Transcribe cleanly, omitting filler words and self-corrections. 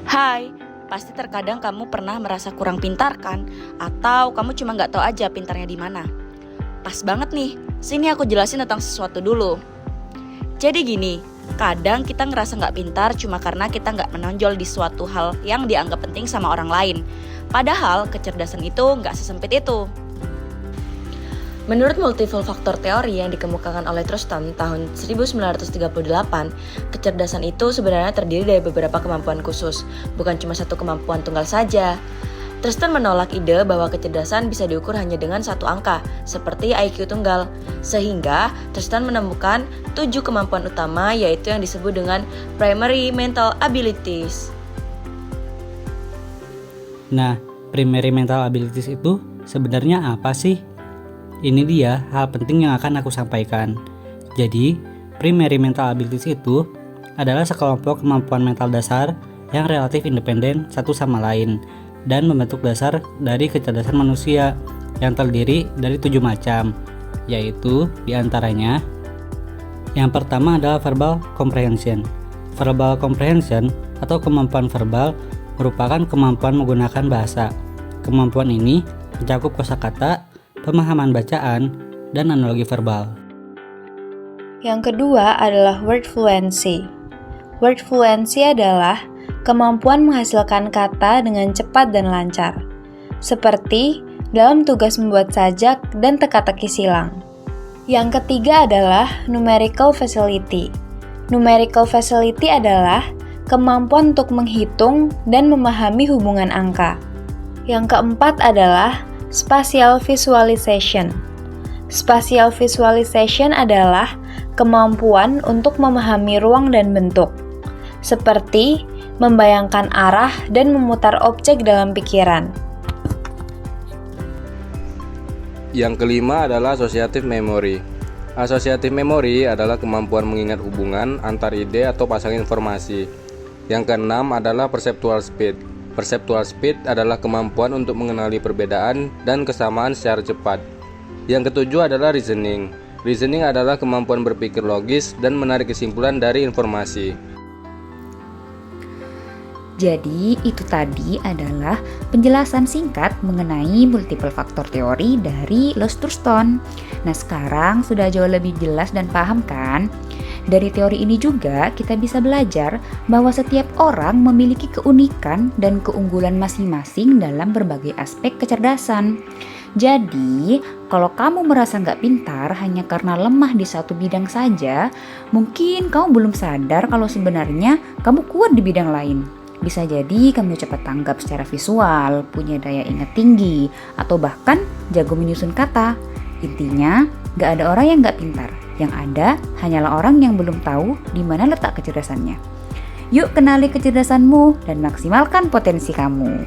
Hai, pasti terkadang kamu pernah merasa kurang pintar kan? Atau kamu cuma nggak tahu aja pintarnya di mana? Pas banget nih, sini aku jelasin tentang sesuatu dulu. Jadi gini, kadang kita ngerasa nggak pintar cuma karena kita nggak menonjol di suatu hal yang dianggap penting sama orang lain. Padahal kecerdasan itu nggak sesempit itu. Menurut multiple factor teori yang dikemukakan oleh Trustan tahun 1938, kecerdasan itu sebenarnya terdiri dari beberapa kemampuan khusus, bukan cuma satu kemampuan tunggal saja. Trustan menolak ide bahwa kecerdasan bisa diukur hanya dengan satu angka, seperti IQ tunggal. Sehingga, Trustan menemukan 7 kemampuan utama, yaitu yang disebut dengan primary mental abilities. Nah, primary mental abilities itu sebenarnya apa sih? Ini dia hal penting yang akan aku sampaikan. Jadi, primary mental abilities itu adalah sekelompok kemampuan mental dasar yang relatif independen satu sama lain dan membentuk dasar dari kecerdasan manusia yang terdiri dari 7 macam, yaitu diantaranya yang pertama adalah verbal comprehension. Verbal comprehension atau kemampuan verbal merupakan kemampuan menggunakan bahasa. Kemampuan ini mencakup kosakata, pemahaman bacaan, dan analogi verbal. Yang kedua adalah word fluency. Word fluency adalah kemampuan menghasilkan kata dengan cepat dan lancar, seperti dalam tugas membuat sajak dan teka-teki silang. Yang ketiga adalah numerical facility. Numerical facility adalah kemampuan untuk menghitung dan memahami hubungan angka. Yang keempat adalah spatial visualization. Spatial visualization adalah kemampuan untuk memahami ruang dan bentuk, seperti membayangkan arah dan memutar objek dalam pikiran. Yang kelima adalah associative memory. Associative memory adalah kemampuan mengingat hubungan antar ide atau pasang informasi. Yang keenam adalah perceptual speed. Perceptual speed adalah kemampuan untuk mengenali perbedaan dan kesamaan secara cepat. Yang ketujuh adalah reasoning. Reasoning adalah kemampuan berpikir logis dan menarik kesimpulan dari informasi. Jadi, itu tadi adalah penjelasan singkat mengenai multiple factor teori dari Los Truston. Nah, sekarang sudah jauh lebih jelas dan paham kan? Dari teori ini juga kita bisa belajar bahwa setiap orang memiliki keunikan dan keunggulan masing-masing dalam berbagai aspek kecerdasan. Jadi, kalau kamu merasa nggak pintar hanya karena lemah di satu bidang saja, mungkin kamu belum sadar kalau sebenarnya kamu kuat di bidang lain. Bisa jadi kamu cepat tanggap secara visual, punya daya ingat tinggi, atau bahkan jago menyusun kata. Intinya, nggak ada orang yang nggak pintar. Yang ada hanyalah orang yang belum tahu di mana letak kecerdasannya. Yuk kenali kecerdasanmu dan maksimalkan potensi kamu.